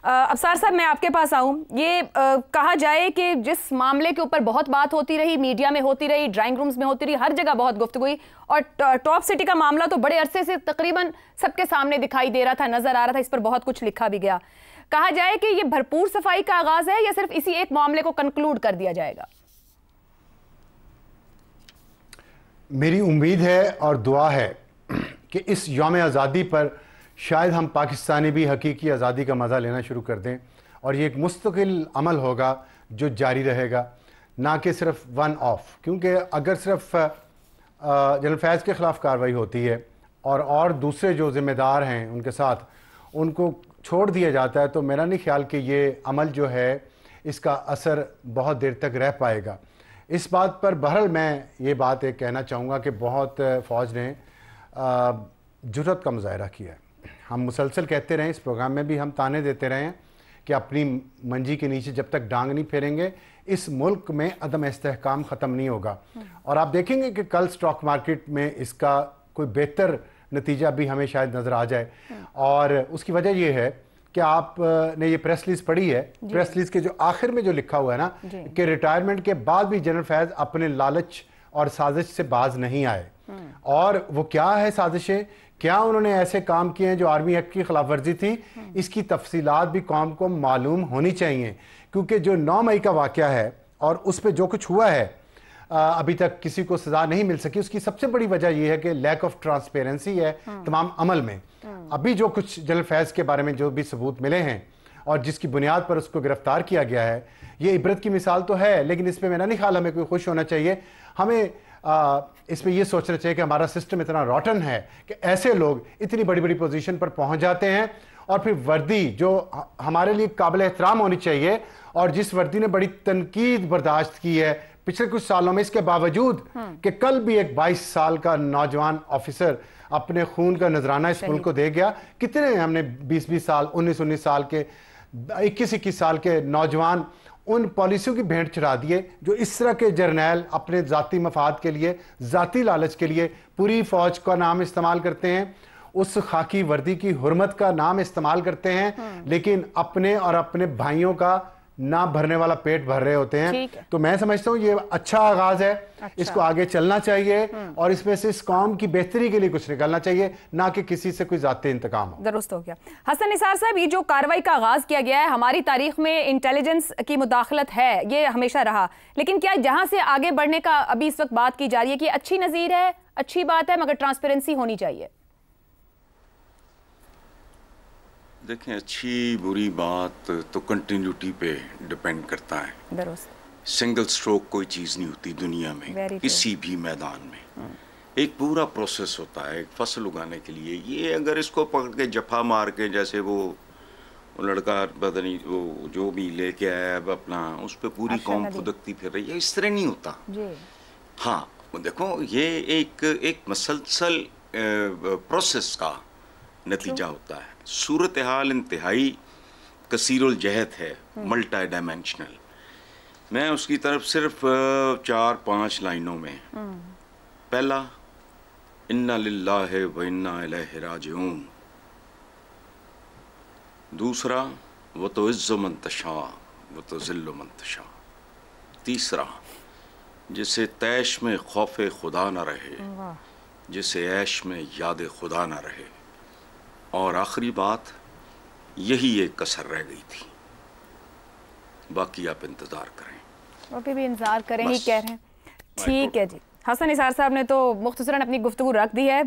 افسار صاحب میں آپ کے پاس آؤں. یہ کہا جائے کہ جس معاملے کے اوپر بہت بات ہوتی رہی, میڈیا میں ہوتی رہی, ڈرائنگ رومز میں ہوتی رہی, ہر جگہ بہت گفتگو ہوئی, اور ٹاپ سٹی کا معاملہ تو بڑے عرصے سے تقریباً سب کے سامنے دکھائی دے رہا تھا, نظر آ رہا تھا, اس پر بہت کچھ لکھا بھی گیا. کہا جائے کہ یہ بھرپور صفائی کا آغاز ہے یا صرف اسی ایک معاملے کو کنکلوڈ کر دیا جائے گا؟ میری امید ہے اور دعا ہے کہ اس یوم آزادی پر شاید ہم پاکستانی بھی حقیقی آزادی کا مزہ لینا شروع کر دیں, اور یہ ایک مستقل عمل ہوگا جو جاری رہے گا, نہ کہ صرف ون آف. کیونکہ اگر صرف جنرل فیض کے خلاف کارروائی ہوتی ہے اور دوسرے جو ذمہ دار ہیں ان کے ساتھ ان کو چھوڑ دیا جاتا ہے, تو میرا نہیں خیال کہ یہ عمل جو ہے اس کا اثر بہت دیر تک رہ پائے گا. اس بات پر بہرحال میں یہ بات ایک کہنا چاہوں گا کہ بہت فوج نے جرأت کا مظاہرہ کیا ہے. ہم مسلسل کہتے رہے, اس پروگرام میں بھی ہم تانے دیتے رہے ہیں کہ اپنی منجی کے نیچے جب تک ڈانگ نہیں پھیریں گے اس ملک میں عدم استحکام ختم نہیں ہوگا. اور آپ دیکھیں گے کہ کل سٹاک مارکیٹ میں اس کا کوئی بہتر نتیجہ بھی ہمیں شاید نظر آ جائے, اور اس کی وجہ یہ ہے کہ آپ نے یہ پریس ریلیز پڑھی ہے. پریس ریلیز کے جو آخر میں جو لکھا ہوا ہے نا کہ ریٹائرمنٹ کے بعد بھی جنرل فیض اپنے لالچ اور سازش سے باز نہیں آئے. اور وہ کیا ہے سازشیں, کیا انہوں نے ایسے کام کیے ہیں جو آرمی ایکٹ کی خلاف ورزی تھی, اس کی تفصیلات بھی قوم کو معلوم ہونی چاہیے. کیونکہ جو 9 مئی کا واقعہ ہے اور اس پہ جو کچھ ہوا ہے ابھی تک کسی کو سزا نہیں مل سکی, اس کی سب سے بڑی وجہ یہ ہے کہ لیک آف ٹرانسپیرنسی ہے تمام عمل میں. ابھی جو کچھ جنرل فیض کے بارے میں جو بھی ثبوت ملے ہیں اور جس کی بنیاد پر اس کو گرفتار کیا گیا ہے, یہ عبرت کی مثال تو ہے, لیکن اس پہ میرا نہیں خیال ہمیں کوئی خوش ہونا چاہیے. ہمیں اس پہ یہ سوچنا چاہیے کہ ہمارا سسٹم اتنا روٹن ہے کہ ایسے لوگ اتنی بڑی بڑی پوزیشن پر پہنچ جاتے ہیں, اور پھر وردی جو ہمارے لیے قابل احترام ہونی چاہیے اور جس وردی نے بڑی تنقید برداشت کی ہے پچھلے کچھ سالوں میں, اس کے باوجود کہ کل بھی ایک 22 سال کا نوجوان آفیسر اپنے خون کا نذرانہ اس ملک کو دے گیا. کتنے ہم نے 20 سال 19 سال کے 21 سال کے نوجوان ان پالیسیوں کی بھینٹ چڑھا دیے جو اس طرح کے جرنیل اپنے ذاتی مفاد کے لیے, ذاتی لالچ کے لیے پوری فوج کا نام استعمال کرتے ہیں, اس خاکی وردی کی حرمت کا نام استعمال کرتے ہیں, لیکن اپنے اور اپنے بھائیوں کا نہ بھرنے والا پیٹ بھر رہے ہوتے ہیں. تو میں سمجھتا ہوں یہ اچھا آغاز ہے, اس کو آگے چلنا چاہیے اور اس میں سے اس قوم کی بہتری کے لیے کچھ نکلنا چاہیے, نہ کہ کسی سے کوئی ذاتی انتقام ہو. درست ہو گیا. حسن نثار صاحب, یہ جو کارروائی کا آغاز کیا گیا ہے, ہماری تاریخ میں انٹیلیجنس کی مداخلت ہے, یہ ہمیشہ رہا, لیکن کیا جہاں سے آگے بڑھنے کا ابھی اس وقت بات کی جا رہی ہے کہ اچھی نظیر ہے, اچھی بات ہے, مگر ٹرانسپیرنسی ہونی چاہیے؟ دیکھیں, اچھی بری بات تو کنٹینیوٹی پہ ڈیپینڈ کرتا ہے. درست. سنگل سٹروک کوئی چیز نہیں ہوتی دنیا میں, کسی بھی میدان میں ایک پورا پروسیس ہوتا ہے ایک فصل اگانے کے لیے. یہ اگر اس کو پکڑ کے جفا مار کے, جیسے وہ لڑکا پتہ نہیں وہ جو بھی لے کے آیا اب اپنا, اس پہ پوری قوم خودکتی پھر رہی ہے, اس طرح نہیں ہوتا. ہاں دیکھو, یہ ایک مسلسل پروسیس کا نتیجہ ہوتا ہے. صورتحال انتہائی کثیر الجہت ہے, ملٹی ڈائمینشنل. میں اس کی طرف صرف 4-5 لائنوں میں, پہلا انا للہ و انا الیہ راجعون, دوسرا وتعز من تشاء وتذل من تشاء, تیسرا جسے طیش میں خوف خدا نہ رہے, جسے عیش میں یاد خدا نہ رہے, اور آخری بات یہی ایک کسر رہ گئی تھی, باقی آپ انتظار کریں. باقی بھی انتظار کریں ہی کہہ رہے ہیں. ٹھیک ہے جی. حسن نثار صاحب نے تو مختصراً اپنی گفتگو رکھ دی ہے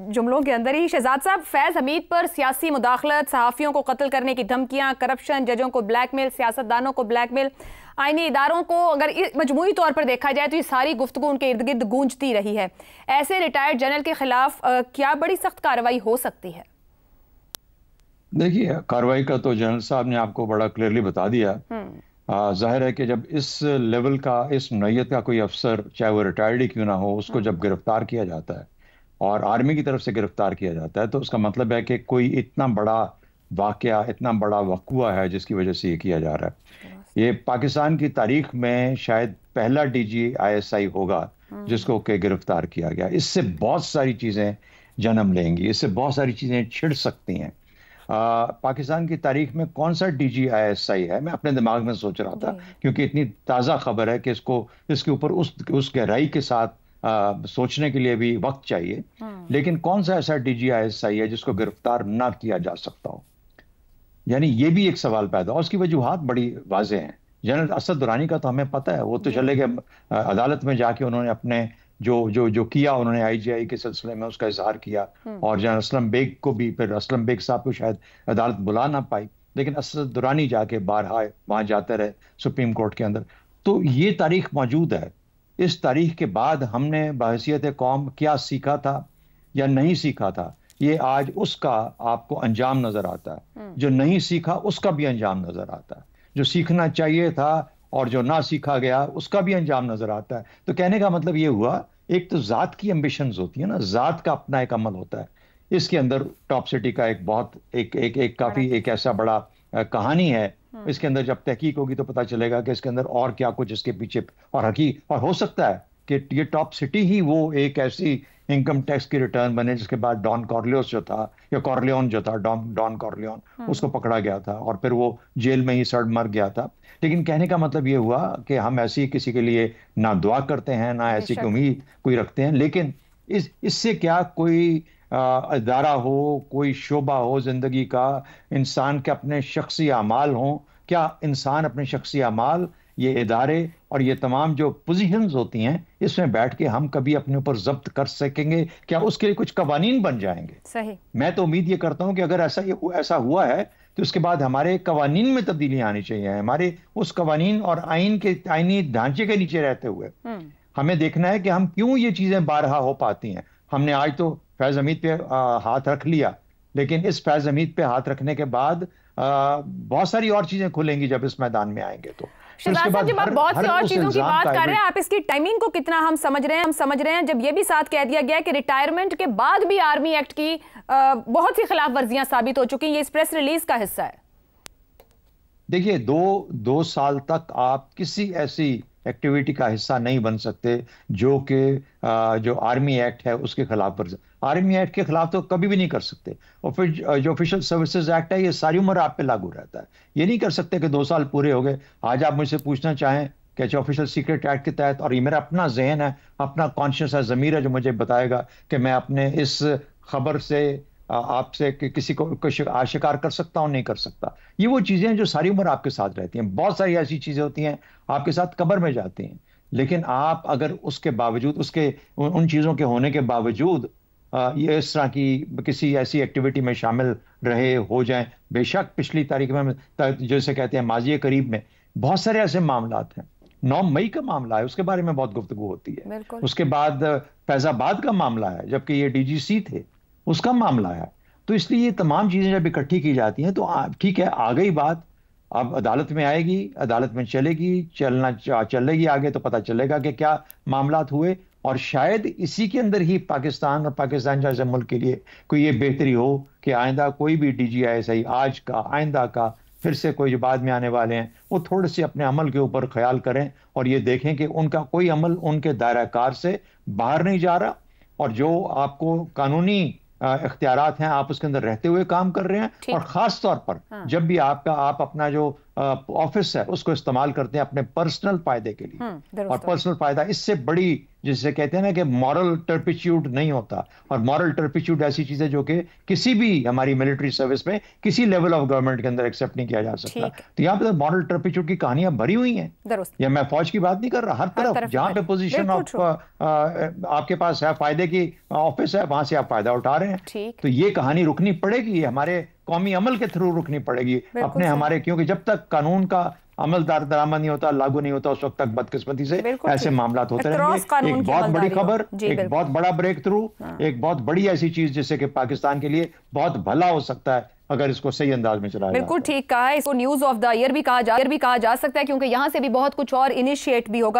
جملوں کے اندر ہی. شہزاد صاحب, فیض حمید پر سیاسی مداخلت, صحافیوں کو قتل کرنے کی دھمکیاں, کرپشن, ججوں کو بلیک میل, سیاستدانوں کو بلیک میل, آئینی اداروں کو اگر مجموعی طور پر دیکھا جائے تو یہ ساری گفتگو ان کے ارد گرد گونجتی رہی ہے. ایسے ریٹائرڈ جنرل کے خلاف کیا بڑی سخت کارروائی ہو سکتی ہے؟ دیکھیے, کارروائی کا تو جنرل صاحب نے آپ کو بڑا کلیئرلی بتا دیا. ظاہر ہے کہ جب اس لیول کا, اس نوعیت کا کوئی افسر, چاہے وہ ریٹائرڈ ہی کیوں نہ ہو, اس کو جب گرفتار کیا جاتا ہے اور آرمی کی طرف سے گرفتار کیا جاتا ہے, تو اس کا مطلب ہے کہ کوئی اتنا بڑا واقعہ, اتنا بڑا وقوع ہے جس کی وجہ سے یہ کیا جا رہا ہے. یہ پاکستان کی تاریخ میں شاید پہلا DGI ہوگا جس کو کہ گرفتار کیا گیا. اس سے بہت ساری چیزیں جنم لیں گی, اس سے بہت ساری چیزیں چھڑ سکتی ہیں. پاکستان کی تاریخ میں کون سا DGISI ہے، میں اپنے دماغ میں سوچ رہا تھا کیونکہ اتنی تازہ خبر ہے کہ اس کے اوپر اس گہرائی کے ساتھ سوچنے کے لیے بھی وقت چاہیے، لیکن کون سا ایسا DGISI ہے جس کو گرفتار نہ کیا جا سکتا ہو؟ یعنی یہ بھی ایک سوال پیدا ہو. اس کی وجوہات بڑی واضح ہیں. جنرل اسد درانی کا تو ہمیں پتہ ہے، وہ تو چلے گئے عدالت میں جا کے انہوں نے اپنے جو کیا انہوں نے IGI کے سلسلے میں اس کا اظہار کیا، اور جنرل اسلم بیگ کو بھی، پھر اسلم بیگ صاحب کو شاید عدالت بلا نہ پائی، لیکن اسد درانی جا کے بارہا وہاں جاتے رہے سپریم کورٹ کے اندر. تو یہ تاریخ موجود ہے. اس تاریخ کے بعد ہم نے بحیثیت قوم کیا سیکھا تھا یا نہیں سیکھا تھا، یہ آج اس کا آپ کو انجام نظر آتا ہے. جو نہیں سیکھا اس کا بھی انجام نظر آتا ہے. جو سیکھنا چاہیے تھا اور جو نہ سیکھا گیا اس کا بھی انجام نظر آتا ہے. تو کہنے کا مطلب یہ ہوا، ایک تو ذات کی ایمبیشنز ہوتی ہیں نا، ذات کا اپنا ایک عمل ہوتا ہے. اس کے اندر ٹاپ سٹی کا ایک ایسا بڑا کہانی ہے. اس کے اندر جب تحقیق ہوگی تو پتا چلے گا کہ اس کے اندر اور کیا کچھ اس کے پیچھے اور ہو سکتا ہے کہ یہ ٹاپ سٹی ہی وہ ایک ایسی انکم ٹیکس کی ریٹرن بنے جس کے بعد ڈان کارلیوس جو تھا، یا کارلیون جو تھا، ڈان کارلیون، اس کو پکڑا گیا تھا اور پھر وہ جیل میں ہی سڑ مر گیا تھا. لیکن کہنے کا مطلب یہ ہوا کہ ہم ایسی کسی کے لیے نہ دعا کرتے ہیں، نہ ایسی کی امید کوئی رکھتے ہیں، لیکن اس سے کیا کوئی ادارہ ہو، کوئی شعبہ ہو زندگی کا، انسان کے اپنے شخصی اعمال ہوں، کیا انسان اپنے شخصی اعمال، یہ ادارے اور یہ تمام جو پوزیشنز ہوتی ہیں، اس میں بیٹھ کے ہم کبھی اپنے اوپر ضبط کر سکیں گے؟ کیا اس کے لیے کچھ قوانین بن جائیں گے؟ صحیح. میں تو امید یہ کرتا ہوں کہ اگر ایسا ہوا ہے تو اس کے بعد ہمارے قوانین میں تبدیلیاں آنی چاہیے. ہمارے اس قوانین اور آئینی ڈھانچے کے نیچے رہتے ہوئے ہمیں دیکھنا ہے کہ ہم کیوں یہ چیزیں بارہا ہو پاتی ہیں. ہم نے آج تو فیض حمید پہ ہاتھ رکھ لیا، لیکن اس فیض حمید پہ ہاتھ رکھنے کے بعد بہت ساری اور چیزیں کھلیں گی جب اس میدان میں آئیں گے. تو شہزاد صاحب، جب آپ بہت سی اور چیزوں کی بات کر رہے ہیں، آپ اس کی ٹائمنگ کو کتنا ہم سمجھ رہے ہیں جب یہ بھی ساتھ کہہ دیا گیا کہ ریٹائرمنٹ کے بعد بھی آرمی ایکٹ کی بہت سی خلاف ورزیاں ثابت ہو چکی ہیں. یہ اس پریس ریلیز کا حصہ ہے. دیکھیے، دو سال تک آپ کسی ایسی ایکٹیویٹی کا حصہ نہیں بن سکتے جو آرمی ایکٹ ہے اس کے خلاف ورزی. آرمی ایکٹ کے خلاف تو کبھی بھی نہیں کر سکتے. اور پھر جو آفیشل سروسز ایکٹ ہے، یہ ساری عمر آپ پہ لاگو رہتا ہے. یہ نہیں کر سکتے کہ 2 سال پورے ہو گئے، آج آپ مجھ سے پوچھنا چاہیں کہ آفیشل سیکرٹ ایکٹ کے تحت، اور یہ میرا اپنا ذہن ہے، اپنا کانشیس ہے، ضمیر ہے جو مجھے بتائے گا کہ میں اپنے اس خبر سے آپ سے کسی کو آشکار کر سکتا ہوں، نہیں کر سکتا. یہ وہ چیزیں ہیں جو ساری عمر آپ کے ساتھ رہتی ہیں. بہت ساری ایسی چیزیں ہوتی ہیں آپ کے ساتھ قبر میں جاتی ہیں، لیکن آپ اگر اس کے باوجود، ان چیزوں کے ہونے کے باوجود یہ اس طرح کی کسی ایسی ایکٹیویٹی میں شامل رہے ہو جائیں، بے شک پچھلی تاریخ میں جیسے کہتے ہیں ماضی قریب میں بہت سارے ایسے معاملات ہیں. 9 مئی کا معاملہ ہے، اس کے بارے میں بہت گفتگو ہوتی ہے. اس کے بعد فیض آباد کا معاملہ ہے، جبکہ یہ DGC تھے، اس کا معاملہ ہے. تو اس لیے یہ تمام چیزیں جب اکٹھی کی جاتی ہیں تو ٹھیک ہے، آ گئی بات، اب عدالت میں آئے گی، عدالت میں چلے گی آگے تو پتہ چلے گا کہ کیا معاملات ہوئے. اور شاید اسی کے اندر ہی پاکستان اور پاکستان جیسے ملک کے لیے کوئی یہ بہتری ہو کہ آئندہ کوئی بھی DGISI آج کا، آئندہ کا، پھر سے کوئی جو بعد میں آنے والے ہیں، وہ تھوڑے سے اپنے عمل کے اوپر خیال کریں اور یہ دیکھیں کہ ان کا کوئی عمل ان کے دائرہ کار سے باہر نہیں جا رہا، اور جو آپ کو قانونی اختیارات ہیں آپ اس کے اندر رہتے ہوئے کام کر رہے ہیں. اور خاص طور پر جب بھی آپ اپنا جو آفس ہے اس کو استعمال کرتے ہیں اپنے پرسنل فائدے کے لیے، اور پرسنل فائدہ اس سے بڑی، جسے کہتے ہیں نا کہ مورل ٹرپیچیوڈ نہیں ہوتا. اور مورل ٹرپیچیوڈ ایسی چیز ہے جو کہ کسی بھی ہماری ملٹری سروس میں کسی لیول آف گورنمنٹ کے اندر ایکسیپٹ نہیں کیا جا سکتا. تو یہاں پہ مورل ٹرپیچیوڈ کی کہانیاں بھری ہوئی ہیں. یا میں فوج کی بات نہیں کر رہا، ہر طرف جہاں پہ پوزیشن آف آپ کے پاس ہے، فائدے کی آفس ہے، وہاں سے آپ فائدہ اٹھا رہے ہیں. تو یہ کہانی رکنی پڑے گی، یہ ہمارے قومی عمل کے تھرو رکنی پڑے گی اپنے ہمارے، کیونکہ جب تک قانون کا عمل درآمد نہیں ہوتا، لاگو نہیں ہوتا، اس وقت تک بدقسمتی سے ایسے معاملات ہوتے رہیں گے. ایک بہت بڑی خبر، ایک بہت بڑا بریک تھرو، ایک بہت بڑی ایسی چیز جس سے کہ پاکستان کے لیے بہت بھلا ہو سکتا ہے اگر اس کو صحیح انداز میں چلایا جائے. بالکل ٹھیک کہا ہے. اس کو نیوز آف دا ایئر بھی کہا جا سکتا ہے، کیونکہ یہاں سے بھی بہت کچھ اور انیشیٹ بھی ہوگا.